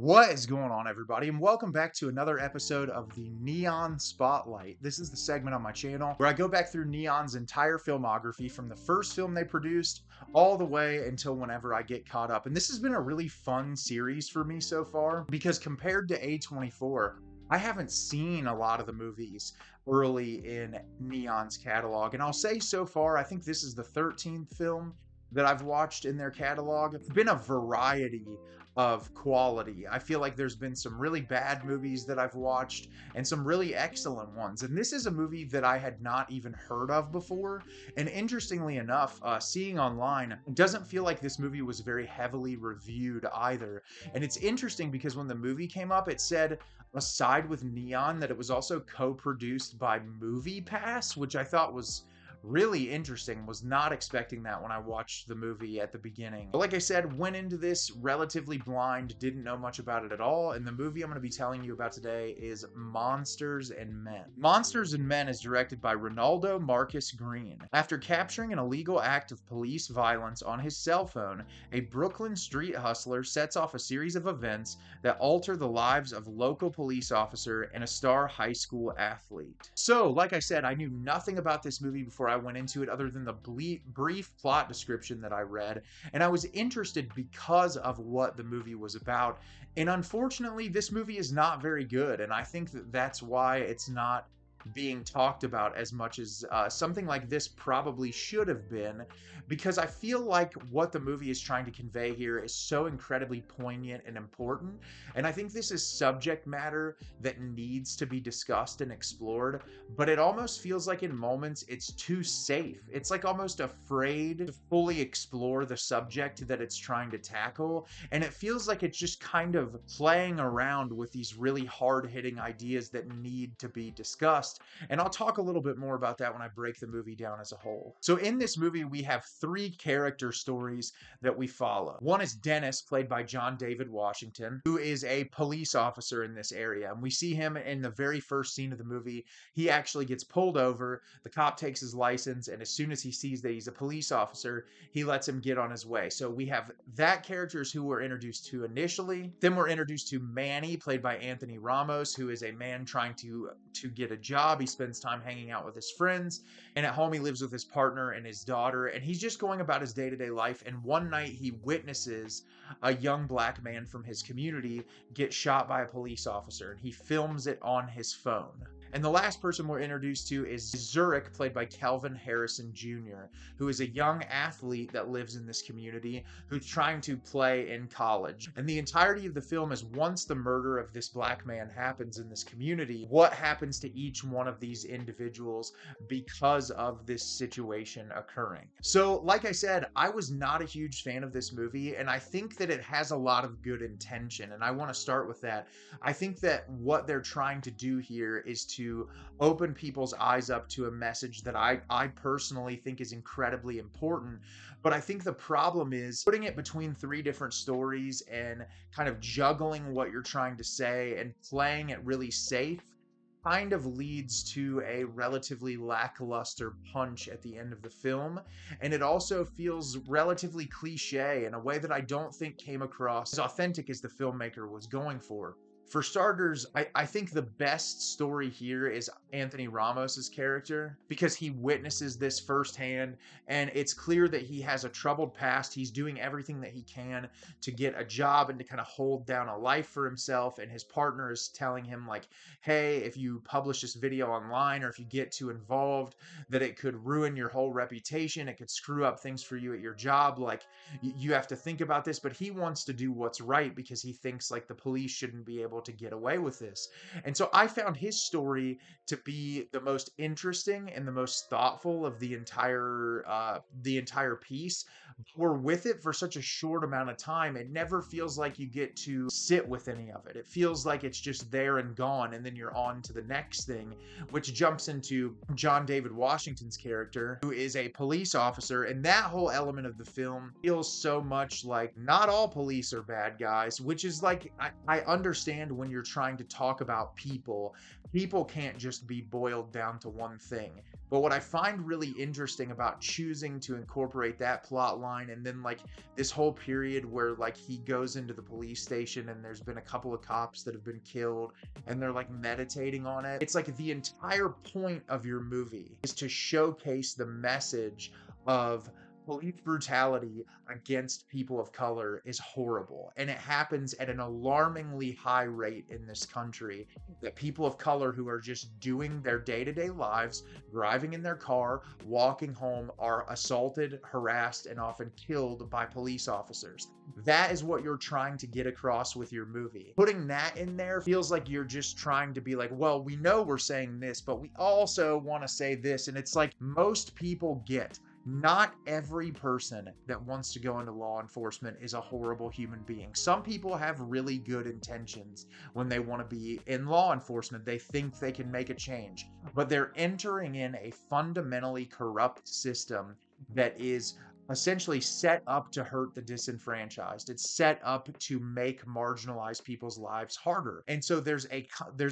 What is going on, everybody, and welcome back to another episode of the Neon Spotlight. This is the segment on my channel where I go back through Neon's entire filmography from the first film they produced all the way until whenever I get caught up. And this has been a really fun series for me so far because compared to A24, I haven't seen a lot of the movies early in Neon's catalog. And I'll say so far, I think this is the 13th film that I've watched in their catalog. It's been a variety of quality. I feel like there's been some really bad movies that I've watched and some really excellent ones. And this is a movie that I had not even heard of before. And interestingly enough, seeing online, it doesn't feel like this movie was very heavily reviewed either. And it's interesting because when the movie came up, it said, aside with Neon, that it was also co-produced by MoviePass, which I thought was really interesting. Was not expecting that when I watched the movie at the beginning. But like I said, went into this relatively blind, didn't know much about it at all, and the movie I'm going to be telling you about today is Monsters and Men. Monsters and Men is directed by Reinaldo Marcus Green. After capturing an illegal act of police violence on his cell phone, a Brooklyn street hustler sets off a series of events that alter the lives of a local police officer and a star high school athlete. So, like I said, I knew nothing about this movie before I went into it other than the brief plot description that I read, and I was interested because of what the movie was about. And unfortunately, this movie is not very good, and I think that that's why it's not being talked about as much as something like this probably should have been, because I feel like what the movie is trying to convey here is so incredibly poignant and important, and I think this is subject matter that needs to be discussed and explored, but it almost feels like in moments it's too safe. It's like almost afraid to fully explore the subject that it's trying to tackle, and it feels like it's just kind of playing around with these really hard-hitting ideas that need to be discussed. And I'll talk a little bit more about that when I break the movie down as a whole. So in this movie, we have three character stories that we follow. One is Dennis, played by John David Washington, who is a police officer in this area. And we see him in the very first scene of the movie. He actually gets pulled over. The cop takes his license, and as soon as he sees that he's a police officer, he lets him get on his way. So we have that characters who we're introduced to initially. Then we're introduced to Manny, played by Anthony Ramos, who is a man trying to get a job. He spends time hanging out with his friends, and at home he lives with his partner and his daughter, and he's just going about his day-to-day life. And one night he witnesses a young black man from his community get shot by a police officer, and he films it on his phone. And the last person we're introduced to is Zurich, played by Kelvin Harrison Jr., who is a young athlete that lives in this community who's trying to play in college. And the entirety of the film is, once the murder of this black man happens in this community, what happens to each one of these individuals because of this situation occurring. So, like I said, I was not a huge fan of this movie, and I think that it has a lot of good intention, and I want to start with that. I think that what they're trying to do here is to open people's eyes up to a message that I personally think is incredibly important. But I think the problem is putting it between three different stories and kind of juggling what you're trying to say and playing it really safe kind of leads to a relatively lackluster punch at the end of the film. And it also feels relatively cliche in a way that I don't think came across as authentic as the filmmaker was going for. For starters, I think the best story here is Anthony Ramos's character, because he witnesses this firsthand, and it's clear that he has a troubled past. He's doing everything that he can to get a job and to kind of hold down a life for himself, and his partner is telling him, like, hey, if you publish this video online or if you get too involved, that it could ruin your whole reputation. It could screw up things for you at your job. Like, you have to think about this. But he wants to do what's right because he thinks like the police shouldn't be able to get away with this. And so I found his story to be the most interesting and the most thoughtful of the entire piece. We're with it for such a short amount of time. It never feels like you get to sit with any of it. It feels like it's just there and gone, and then you're on to the next thing, which jumps into John David Washington's character, who is a police officer. And that whole element of the film feels so much like not all police are bad guys, which is like, I understand understand when you're trying to talk about people can't just be boiled down to one thing. But what I find really interesting about choosing to incorporate that plot line, and then like this whole period where like he goes into the police station and there's been a couple of cops that have been killed and they're like meditating on it. It's like the entire point of your movie is to showcase the message of police brutality against people of color is horrible, and it happens at an alarmingly high rate in this country. That people of color who are just doing their day-to-day lives, driving in their car, walking home, are assaulted, harassed, and often killed by police officers. That is what you're trying to get across with your movie. Putting that in there feels like you're just trying to be like, well, we know we're saying this, but we also want to say this. And it's like most people get, not every person that wants to go into law enforcement is a horrible human being. Some people have really good intentions when they want to be in law enforcement. They think they can make a change, but they're entering in a fundamentally corrupt system that is essentially set up to hurt the disenfranchised. It's set up to make marginalized people's lives harder. And so there's a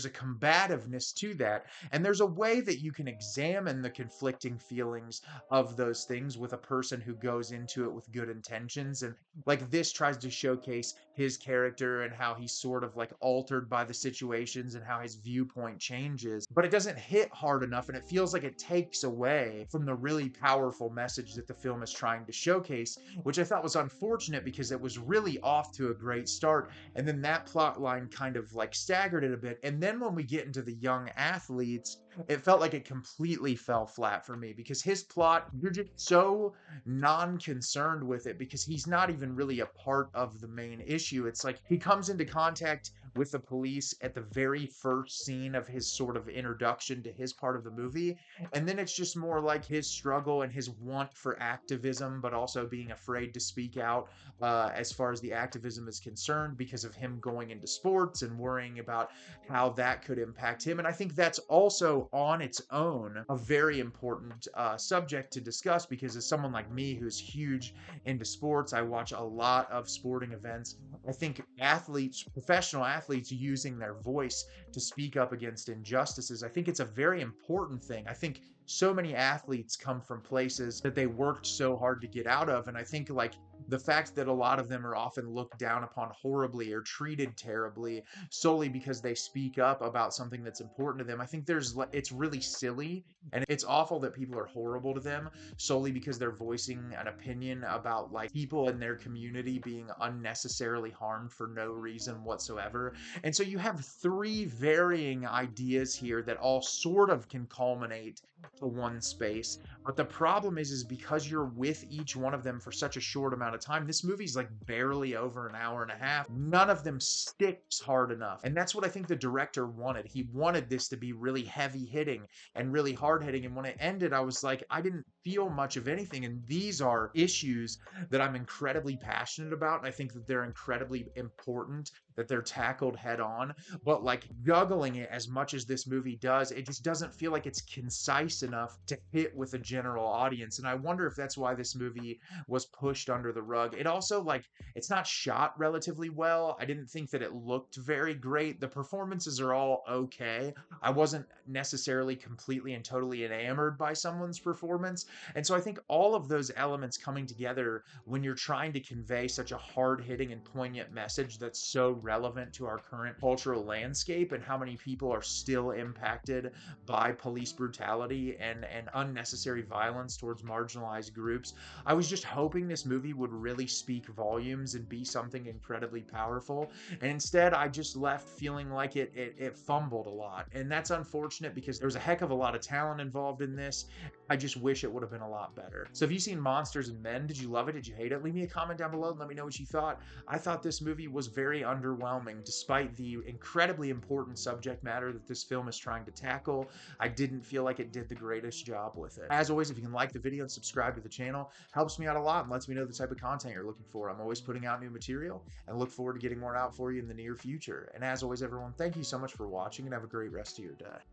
combativeness to that, and there's a way that you can examine the conflicting feelings of those things with a person who goes into it with good intentions. And like this tries to showcase his character and how he's sort of like altered by the situations and how his viewpoint changes, but it doesn't hit hard enough, and it feels like it takes away from the really powerful message that the film is trying to showcase, which I thought was unfortunate because it was really off to a great start, and then that plot line kind of like staggered it a bit. And then when we get into the young athletes, it felt like it completely fell flat for me because his plot, you're just so non-concerned with it because he's not even really a part of the main issue. It's like he comes into contact with the police at the very first scene of his sort of introduction to his part of the movie, and then it's just more like his struggle and his want for activism, but also being afraid to speak out as far as the activism is concerned because of him going into sports and worrying about how that could impact him. And I think that's also on its own a very important subject to discuss, because as someone like me who's huge into sports, I watch a lot of sporting events. I think athletes, professional athletes, using their voice to speak up against injustices, I think it's a very important thing. I think so many athletes come from places that they worked so hard to get out of, and I think like the fact that a lot of them are often looked down upon horribly or treated terribly solely because they speak up about something that's important to them, I think it's really silly, and it's awful that people are horrible to them solely because they're voicing an opinion about like people in their community being unnecessarily harmed for no reason whatsoever. And so you have three varying ideas here that all sort of can culminate to one space. But the problem is because you're with each one of them for such a short amount of time, this movie's like barely over an hour and a half. None of them sticks hard enough. And that's what I think the director wanted. He wanted this to be really heavy hitting and really hard hitting. And when it ended, I was like, I didn't feel much of anything. And these are issues that I'm incredibly passionate about. And I think that they're incredibly important, that they're tackled head on. But like juggling it as much as this movie does, it just doesn't feel like it's concise enough to hit with a general audience. And I wonder if that's why this movie was pushed under the rug. It also like, it's not shot relatively well. I didn't think that it looked very great. The performances are all okay. I wasn't necessarily completely and totally enamored by someone's performance. And so I think all of those elements coming together when you're trying to convey such a hard-hitting and poignant message that's so relevant to our current cultural landscape and how many people are still impacted by police brutality and unnecessary violence towards marginalized groups. I was just hoping this movie would really speak volumes and be something incredibly powerful. And instead, I just left feeling like it fumbled a lot. And that's unfortunate because there's a heck of a lot of talent involved in this. I just wish it would have been a lot better. So if you've seen Monsters and Men, did you love it? Did you hate it? Leave me a comment down below and let me know what you thought. I thought this movie was very underwhelming despite the incredibly important subject matter that this film is trying to tackle. I didn't feel like it did the greatest job with it. As always, if you can like the video and subscribe to the channel, helps me out a lot and lets me know the type of content you're looking for. I'm always putting out new material and look forward to getting more out for you in the near future. And as always, everyone, thank you so much for watching and have a great rest of your day.